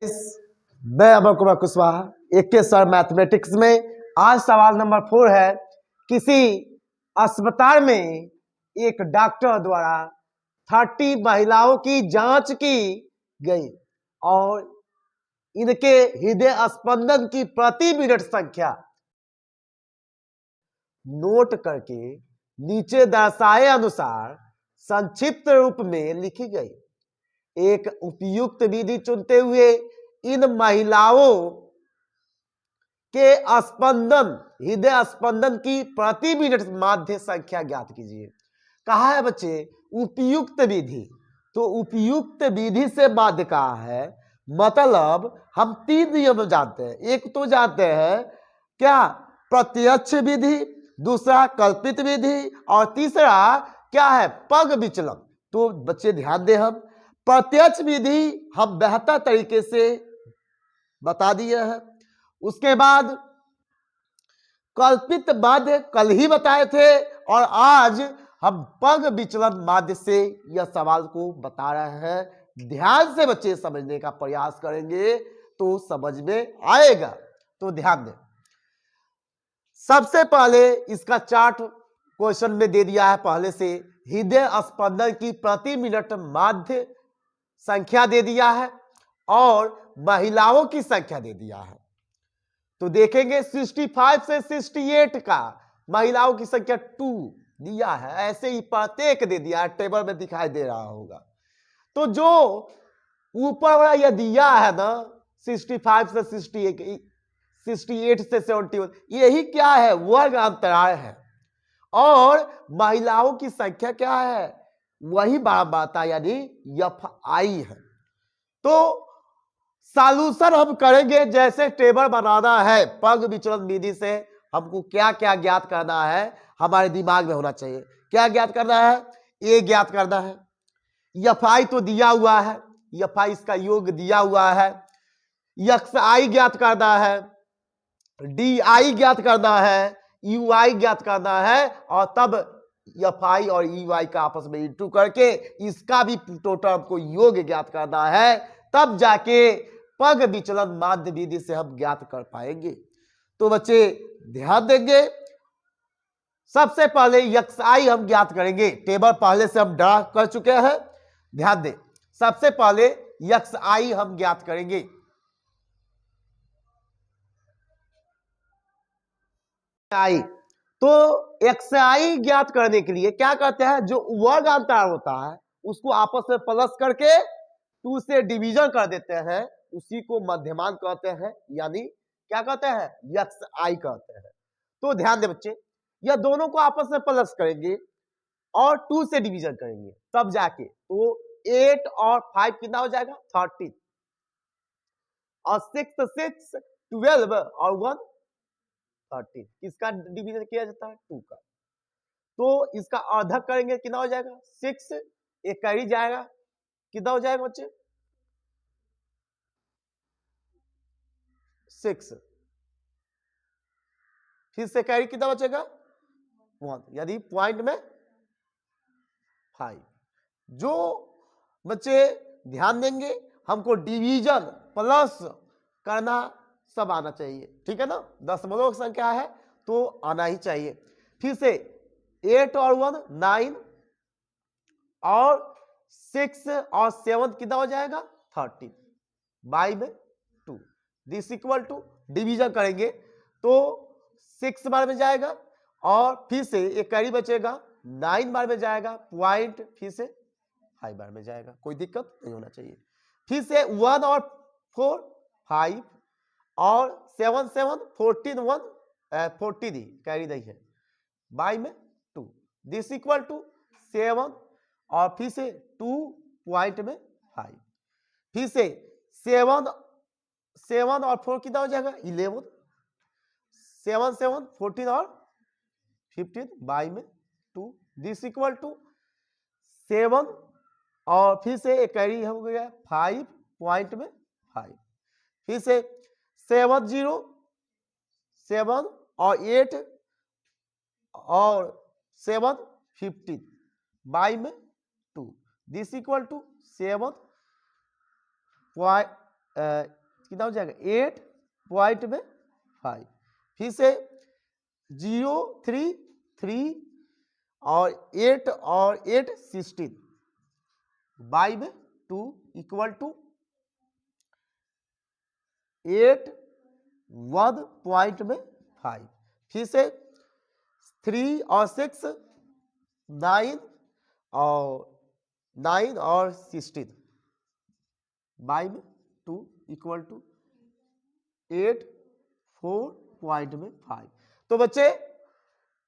मैं अमर कुमार कुशवाहा एक के सर मैथमेटिक्स में। आज सवाल नंबर 4 है। किसी अस्पताल में एक डॉक्टर द्वारा 30 महिलाओं की जांच की गई और इनके हृदय स्पंदन की प्रति मिनट संख्या नोट करके नीचे दर्शाए अनुसार संक्षिप्त रूप में लिखी गई। एक उपयुक्त विधि चुनते हुए इन महिलाओं के स्पंदन हृदय स्पंदन की प्रति मिनट माध्य संख्या ज्ञात कीजिए। कहा है बच्चे उपयुक्त विधि, तो उपयुक्त विधि से माध्य कहा है, मतलब हम 3 नियम जानते हैं। एक तो जानते हैं क्या, प्रत्यक्ष विधि, दूसरा कल्पित विधि और तीसरा क्या है, पग विचलन। तो बच्चे ध्यान दें, हम प्रत्यक्ष विधि हम बेहतर तरीके से बता दिए हैं। उसके बाद कल्पित माध्य कल ही बताए थे और आज हम पग विचलन माध्य से यह सवाल को बता रहे हैं। ध्यान से बच्चे समझने का प्रयास करेंगे तो समझ में आएगा। तो ध्यान दें, सबसे पहले इसका चार्ट क्वेश्चन में दे दिया है पहले से। हृदय स्पंदन की प्रति मिनट माध्य संख्या दे दिया है और महिलाओं की संख्या दे दिया है। तो देखेंगे 65 से 68 का महिलाओं की संख्या 2 दिया है, ऐसे ही प्रत्येक दे दिया है, टेबल में दिखाई दे रहा होगा। तो जो ऊपर वाला यह दिया है ना 65 से 68 से 71, यही क्या है, वर्ग अंतराल है। और महिलाओं की संख्या क्या है, वही बाता यानी FI है। तो सॉल्यूशन हम करेंगे, जैसे टेबल बनाना है पग विचलन विधि से हमको क्या क्या ज्ञात करना है, हमारे दिमाग में होना चाहिए। क्या ज्ञात करना है, ए ज्ञात करना है, FI तो दिया हुआ है, FI इसका योग दिया हुआ है, XI ज्ञात करना है, DI ज्ञात करना है, UI ज्ञात करना है और तब FI और EY का आपस में इंटू करके इसका भी टोटल हमको योग ज्ञात करना है, तब जाके पग विचलन माध्य विधि से हम ज्ञात कर पाएंगे। तो बच्चे ध्यान देंगे, सबसे पहले XI हम ज्ञात करेंगे। टेबल पहले से हम ड्रा कर चुके हैं, ध्यान दें। सबसे पहले XI हम ज्ञात करेंगे। आई तो XI ज्ञात करने के लिए क्या करते हैं, जो वर्ग अंतराल होता है उसको आपस में प्लस करके 2 से डिवीजन कर देते हैं, उसी को मध्यमान कहते हैं, यानी क्या कहते हैं, XI कहते हैं। तो ध्यान दे बच्चे, यह दोनों को आपस में प्लस करेंगे और 2 से डिवीजन करेंगे, तब जाके तो 8 और 5 कितना हो जाएगा, 13 और 6 6 12 और 1 13। किसका डिवीजन किया जाता है, 2 का। तो इसका अर्धक करेंगे, कितना हो जाएगा, 6, एक कैरी जाएगा, कितना हो जाएगा बच्चे, 6, फिर से कैरी कितना बचेगा, 1, यदि पॉइंट में 5। जो बच्चे ध्यान देंगे, हमको डिवीजन प्लस करना सब आना चाहिए, ठीक है ना, दशमलव संख्या है तो आना ही चाहिए। फिर से 8 और 1 9 और 6 और 7 कितना हो जाएगा, 13 बाई में 2। दिस इक्वल टू डिवीजन करेंगे तो 6 बार में जाएगा और फिर से एक कैरी बचेगा, 9 बार में जाएगा, पॉइंट फिर से 5 बार में जाएगा, कोई दिक्कत नहीं होना चाहिए। फिर से 1 और 4 5 और 7 7 14 1 40 दी कैरी दी है, बाई में 2। दिस इक्वल टू 7 और फिर से 2 पॉइंट में 5, फिर से 7 और 4 कितना हो जाएगा, 11, 7 7 14 और 15 बाई में 2। दिस इक्वल टू 7 और फिर से एक कैरी हो गया 5 पॉइंट में 5, फिर से 7 0 7 और 8 और 7 15 बाई में 2। दिस इक्वल टू 7 कितना हो जाएगा 8.5, फिर से 0 3 3 और 8 16 बाई में 2 इक्वल टू 8 1.5, फिर से 3 और 6 9 और 16 बाई में 2 इक्वल टू 8 4.5। तो बच्चे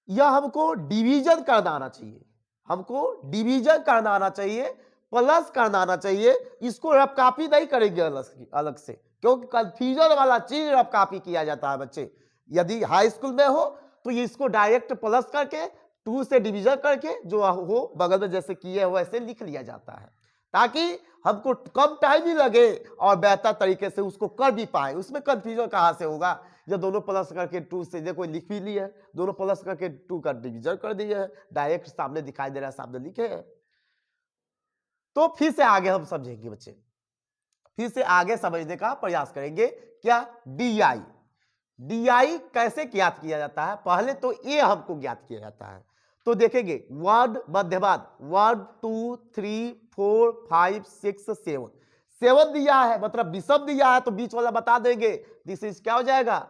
यह हमको डिवीजन करना आना चाहिए, हमको डिवीजन करना आना चाहिए, प्लस करना आना चाहिए। इसको रफ कॉपी नहीं करेंगे अलग से, क्योंकि कंफ्यूजन वाला चीज रफ कॉपी किया जाता है बच्चे। यदि हाई स्कूल में हो तो ये इसको डायरेक्ट प्लस करके 2 से डिवीजन करके जो हो बगल में जैसे किए हो वैसे लिख लिया जाता है, ताकि हमको कम टाइम ही लगे और बेहतर तरीके से उसको कर भी पाए। उसमें कंफ्यूजन कहाँ से होगा जब दोनों प्लस करके 2 से देखो लिख भी लिए है, दोनों प्लस करके 2 का डिवीजन कर दिए है, डायरेक्ट सामने दिखाई दे रहा है, सामने लिखे हैं। तो फिर से आगे हम समझेंगे बच्चे, फिर से आगे समझने का प्रयास करेंगे। क्या DI, DI कैसे ज्ञात किया जाता है? पहले तो ए हमको ज्ञात किया जाता है, तो देखेंगे वर्ड मध्यवाद 1 2 3 4 5 6 7 7 दिया है, मतलब विषम दिया है, तो बीच वाला बता देंगे। दिस इज क्या हो जाएगा?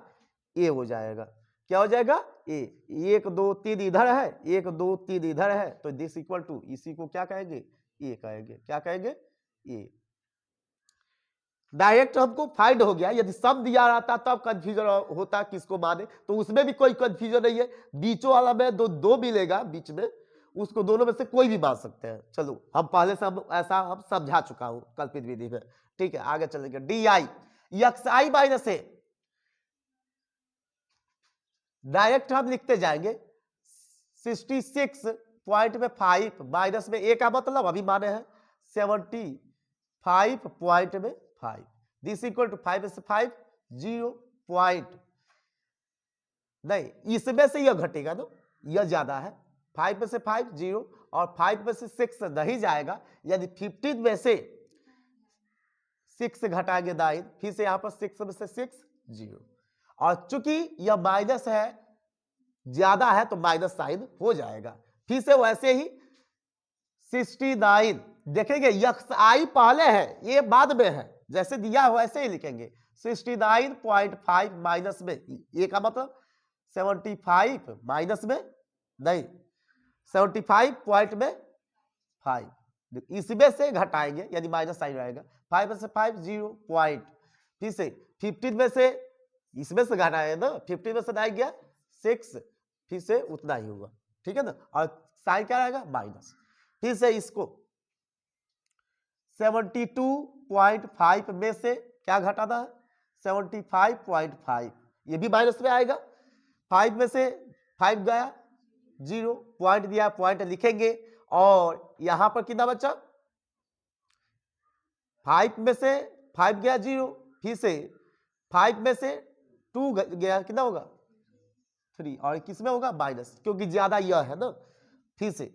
ए हो जाएगा। क्या हो जाएगा? ए। 1 2 3 इधर है, 1 2 3 इधर है, तो दिस इक्वल टू इसी को क्या कहेंगे? ए कहेंगे। क्या कहेंगे? ए। डायरेक्ट हमको फाइंड हो गया। यदि सम दिया रहता तब कंफ्यूजन होता किसको माने, तो उसमें भी कोई कंफ्यूजन नहीं है। बीचों वाला में दो मिलेगा बीच में, उसको दोनों में से कोई भी मान सकते हैं। चलो हम पहले से ऐसा हम समझा चुका हूं कल्पित विधि में, ठीक है। आगे चलेंगे। DI XI माइनस ए, डायरेक्ट हम लिखते जाएंगे 66.5 माइनस में ए का मतलब अभी माने हैं 75.5। दिस इक्वल टू 5 में से 5 0 पॉइंट नहीं, इसमें से यह घटेगा ना, यह ज्यादा है। 5 में से 5 0 और 5 में से 6 नहीं जाएगा। यदि 15 में से 6 घटाएंगे 9, फिर से यहां पर 6 में से 6 0, और चूंकि यह माइनस है, ज्यादा है, तो माइनस साइन हो जाएगा। फिर से वैसे ही 69 देखेंगे, XI पहले है, ये बाद में है, जैसे दिया है वैसे ही लिखेंगे। 69.5 माइनस में ए का मतलब 75 माइनस में नहीं 75.5, इसमें से घटाएंगे यदि माइनस साइन रहेगा। 5 में से 5 0 पॉइंट, फिर से 15 में से इसमें से घटाए ना, 15 में से 9 गया 6, फिर से उतना ही होगा, ठीक है ना। और साइन क्या रहेगा? माइनस। फिर से इसको 72.5 में से क्या घटाना है? 75.5, ये भी माइनस में आएगा। 5 में से 5 गया 0 पॉइंट दिया, पॉइंट लिखेंगे। और यहां पर कितना बचा? 5 में से 5 गया 0, फिर से 5 में से 2 गया, कितना होगा? 3, और किस में होगा? माइनस, क्योंकि ज्यादा यह है ना। फिर से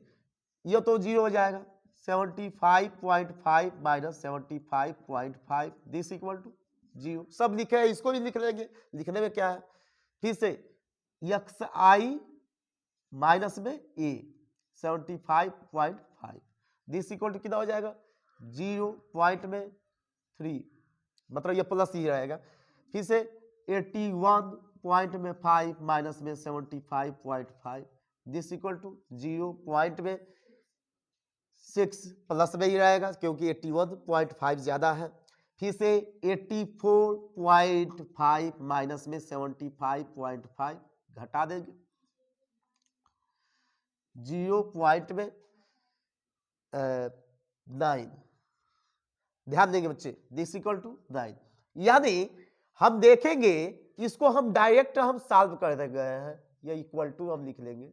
यह तो 0 हो जाएगा। 75.5 माइनस 75.5, दिस इक्वल टू 0। सब लिखे हैं, इसको भी लिख लेंगे, लिखने में क्या है। फिर से XI माइनस में ए 75.5, दिस इक्वल टू कितना हो जाएगा? 0 पॉइंट में 3, मतलब ये प्लस ही रहेगा। फिर से 81.5 माइनस में 75.5, दिस इक्वल टू 0 पॉइंट में 6, प्लस में ही रहेगा क्योंकि 81.5 ज्यादा है। फिर से 84.5 माइनस में 75.5 घटा देंगे 0 पॉइंट में 9, ध्यान देंगे बच्चे, दिस इक्वल टू 9। यानी हम देखेंगे इसको हम डायरेक्ट हम सॉल्व कर गए हैं, या इक्वल टू हम लिख लेंगे।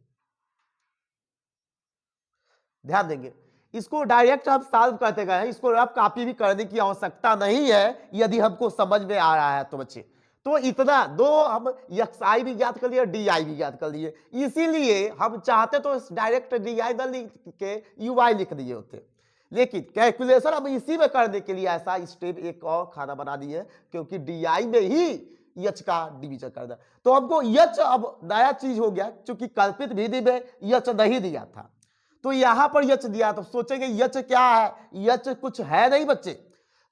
ध्यान देंगे, इसको डायरेक्ट हम सॉल्व करते गए हैं, इसको अब कॉपी भी करने की आवश्यकता नहीं है यदि हमको समझ में आ रहा है तो बच्चे। तो इतना दो हम XI भी ज्ञात कर लिए, DI भी ज्ञात कर लिए। इसीलिए हम चाहते तो डायरेक्ट DI न लिख के UI लिख दिए होते, लेकिन कैलकुलेशन हम इसी में करने के लिए ऐसा स्टेप एक और खाना बना दिए, क्योंकि DI में ही यच का डिवीजन करना। तो हमको यच अब नया चीज हो गया, क्योंकि कल्पित विधि में यच नहीं दिया था, तो यहां पर यच दिया। तो सोचेंगे यच क्या है, यच कुछ है नहीं बच्चे,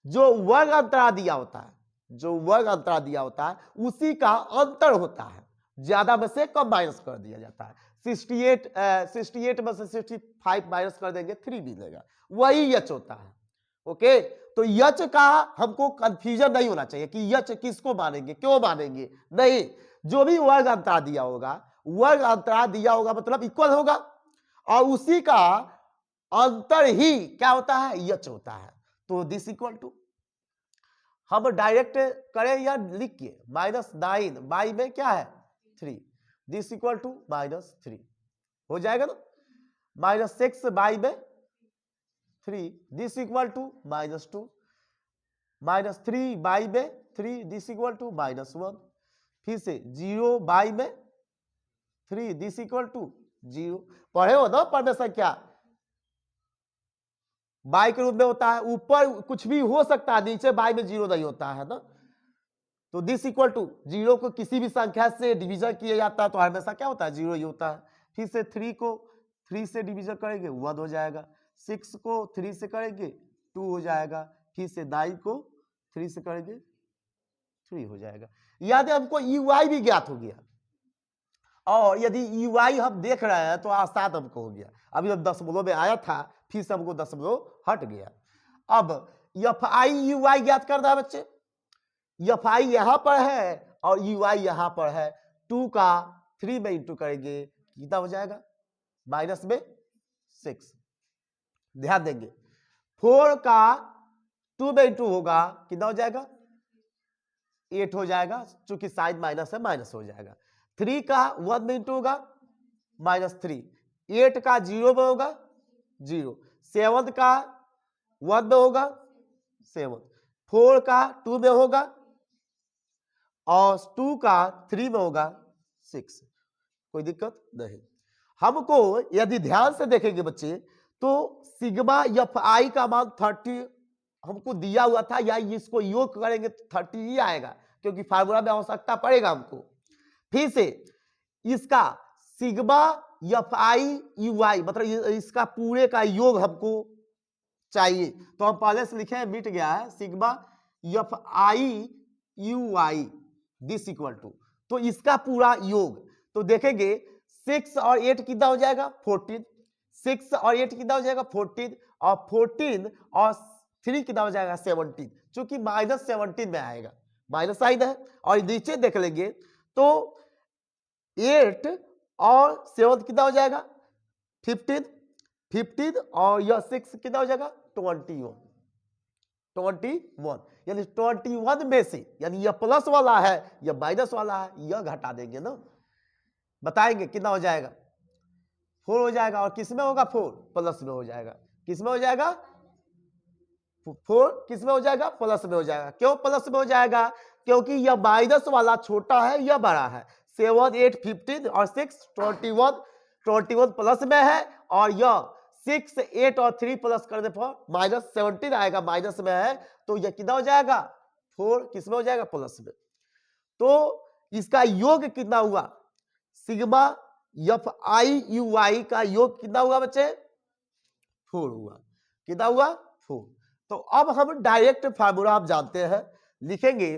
जो वर्ग अंतरा दिया होता है, जो वर्ग अंतरा दिया होता है उसी का अंतर होता है, ज्यादा में से कम माइनस कर दिया जाता है। 68 में से 65 माइनस कर देंगे 3 मिलेगा, वही यच होता है। ओके, तो यच का हमको कंफ्यूजन नहीं होना चाहिए कि यच किसको मानेंगे, क्यों मानेंगे, नहीं, जो भी वर्ग अंतरा दिया होगा, वर्ग अंतरा दिया होगा मतलब इक्वल होगा, और उसी का अंतर ही क्या होता है, यच होता है। तो दिस इक्वल टू, हम डायरेक्ट करें या लिख के, -9 बाई में क्या है 3, दिस इक्वल टू -3 हो जाएगा ना, -6 बाई में 3, दिस इक्वल टू -2, -3 बाई में 3, दिस इक्वल टू -1, फिर से 0 बाई में 3, दिस इक्वल टू 0। पढ़े हो ना पढ़ने संख्या बाई के रूप में होता है, ऊपर कुछ भी हो सकता है, नीचे बाई में 0 नहीं होता है ना। तो दिस इक्वल टू 0 को किसी भी संख्या से डिवीजन किया जाता है तो हमेशा क्या होता है, 0 ही होता है। फिर से 3 को 3 से डिवीजन करेंगे 1 हो जाएगा, 6 को 3 से करेंगे 2 हो जाएगा, फिर से 9 को 3 से करेंगे 3 हो जाएगा। याद है हमको ui भी ज्ञात हो गया, और यदि ui हम देख रहे हैं तो आसान हमको हो गया। अभी हम दशमलव में आया था, फिर से हमको दशमलव हट गया। अब fi ui ज्ञात करना है बच्चे, fi यहां पर है और ui यहां पर है, 2 का 3 में इंटू करेंगे कितना हो जाएगा, माइनस में 6। ध्यान देंगे 4 का 2 में इंटू होगा कितना हो जाएगा, 8 हो जाएगा, चूंकि साइड माइनस है माइनस हो जाएगा। 3 का 1 में इंटू होगा -3, 8 का 0 में होगा 0, 7 का 1 में होगा 7, 4 का 2 में होगा, और 2 का 3 में होगा 6। कोई दिक्कत नहीं। हमको यदि ध्यान से देखेंगे बच्चे तो सिग्मा fi का मान 30 हमको दिया हुआ था, या इसको योग करेंगे तो 30 ही आएगा, क्योंकि फार्मूला में आवश्यकता पड़ेगा हमको। फिर से इसका सिग्मा fi ui मतलब इसका पूरे का योग हमको चाहिए, तो हम पहले से लिखे मिट गया है, sigma fi ui this equal to, तो इसका पूरा योग। तो देखेंगे 6 और 8 कितना हो जाएगा 14, 6 और 8 कितना हो जाएगा 14, और 14 और 3 कितना हो जाएगा 17, चूंकि -17 में आएगा, माइनस साइन है। और नीचे देख लेंगे तो 8 और 7 कितना हो जाएगा 15, 15 और यह 6 कितना हो जाएगा 21, यानी 21 में से, यानी यह प्लस वाला है यह माइनस वाला है, यह घटा देंगे ना, बताएंगे कितना हो जाएगा 4 हो जाएगा, और किस में होगा 4 प्लस में हो जाएगा, किस में हो जाएगा 4 किस में हो जाएगा प्लस में हो जाएगा। क्यों प्लस में हो जाएगा, क्योंकि यह माइनस वाला छोटा है यह बड़ा है। 7 8 15 और 6 21 प्लस में है, और यह 6 8 और 3 प्लस करने पर -17 आएगा, माइनस में है, तो यह कितना हो जाएगा 4 किस में हो जाएगा प्लस में। तो इसका योग कितना हुआ, सिग्मा fi ui का योग कितना हुआ बच्चे 4 हुआ, कितना हुआ 4। तो अब हम डायरेक्ट फार्मूला आप जानते हैं, लिखेंगे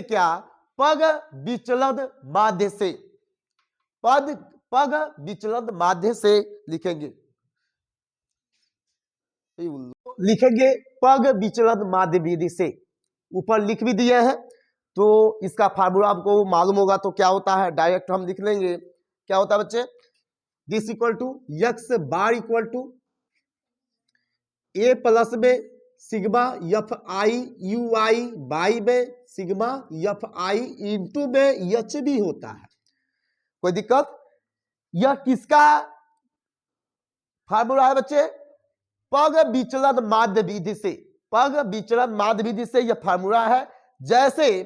क्या, पग विचलन माध्य से, पग विचलन माध्य से लिखेंगे पग विचलन माध्य विधि से, ऊपर लिख भी दिए हैं, तो इसका फार्मूला आपको मालूम होगा तो क्या होता है, डायरेक्ट हम लिख लेंगे। क्या होता है बच्चे, this equal to x bar equal to a plus में सिग्मा fi ui बाई में सिग्मा fi इंटू में h भी होता है। कोई दिक्कत, यह किसका फार्मूला है बच्चे, पग विचलन माध्य विधि से, पग विचलन माध्य विधि से यह फार्मूला है। जैसे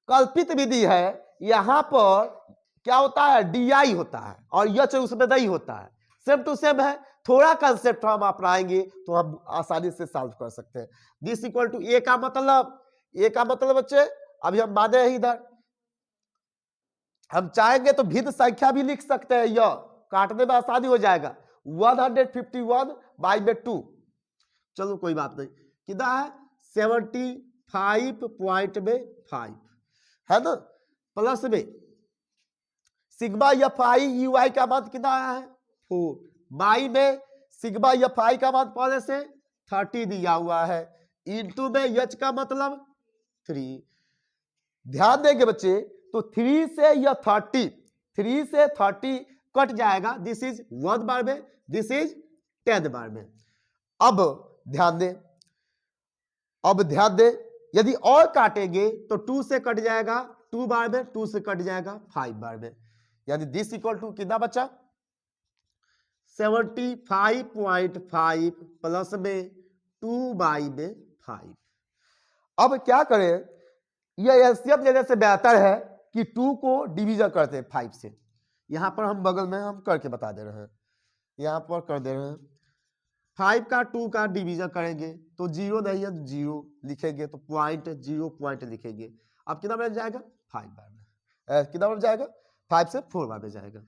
कल्पित विधि है, यहां पर क्या होता है di होता है और यच उसमें नहीं होता है, सेम टू सेम है, थोड़ा कंसेप्ट हम अपनाएंगे तो हम आसानी से सॉल्व कर सकते हैं। दिस इक्वल टू ए का मतलब बच्चे, अभी हम माने हैं इधर, हम चाहेंगे तो भिन्न संख्या भी लिख सकते हैं, यह काटने में आसानी हो जाएगा। 151 बाई में 2, चलो कोई बात नहीं, कितना है 75.5 है ना, प्लस में सिग्मा एफ आई यू आई का मान कितना आया है 4, बाई में सिग्मा एफ आई का मान पहले से 30 दिया हुआ है, इंटू में एच का मतलब 3। ध्यान देंगे बच्चे, तो 3 से यह 30 कट जाएगा, दिस इज 1 बार में, दिस इज 10 बार में। अब ध्यान दें, यदि और काटेंगे तो 2 से कट जाएगा 2 बार में, 2 से कट जाएगा 5 बार में, यानी दिस इक्वल टू कितना बचा 75.5 प्लस में 2 बाई में 5। अब क्या करें, यह एलसीएम लेने से बेहतर है कि 2 को डिवीजन करते हैं 5 से। यहां पर हम बगल में हम करके बता दे रहे हैं, यहां पर कर दे रहे हैं, 5 का 2 का डिवीजन करेंगे तो 0 नहीं है, 0 लिखेंगे तो 0 पॉइंट लिखेंगे। अब कितना बन जाएगा 5 बार में, कितना बन जाएगा 5 से 4 बार में जाएगा।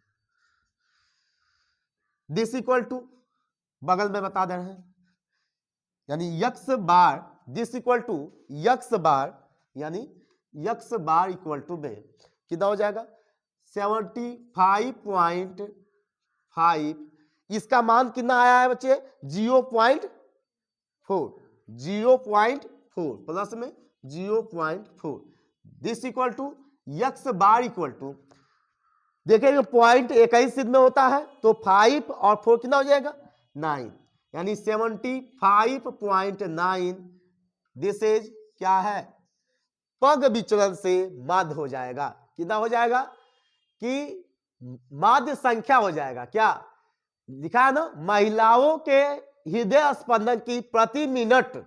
दिस इक्वल टू बगल में बता दे रहे हैं, यानी x bar, this equal to x bar, यानी यक्स बार इक्वल टू में कितना हो जाएगा 75.5, इसका मान कितना आया है बच्चे 0.4 प्लस में 0.4। This equal to x bar equal to, देखेंगे पॉइंट एक ही सिद्ध में होता है तो 5 और 4 कितना हो जाएगा 9, यानी 75.9। दिस इज क्या है पग विचलन से माध्य हो जाएगा, कितना हो जाएगा कि माध्य संख्या हो जाएगा। क्या लिखा है ना, महिलाओं के हृदय स्पंदन की प्रति मिनट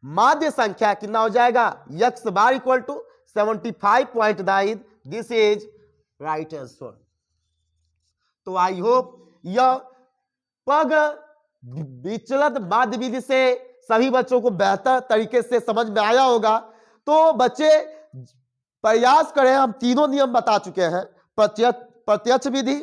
माध्य संख्या कितना हो जाएगा x bar equal to 75.9। This is right answer. तो आई होप यह पग विचलन माध्य विधि से सभी बच्चों को बेहतर तरीके से समझ में आया होगा। तो बच्चे प्रयास करें, हम तीनों नियम बता चुके हैं, प्रत्यक्ष विधि,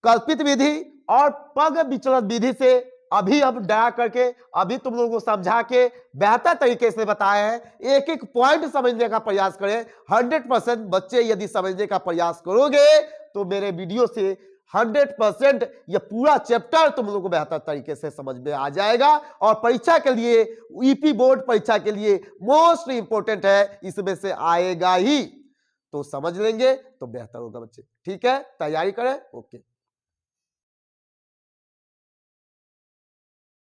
कल्पित विधि और पग विचलन विधि से अभी हम डरा करके अभी तुम लोगों को समझा के बेहतर तरीके से बताए हैं। एक एक पॉइंट समझने का प्रयास करें। 100% बच्चे यदि समझने का प्रयास करोगे तो मेरे वीडियो से 100% यह पूरा चैप्टर तुम लोगों को बेहतर तरीके से समझ में आ जाएगा। और परीक्षा के लिए, ईपी बोर्ड परीक्षा के लिए मोस्ट इंपोर्टेंट है, इसमें से आएगा ही, तो समझ लेंगे तो बेहतर होगा बच्चे। ठीक है, तैयारी करें। ओके।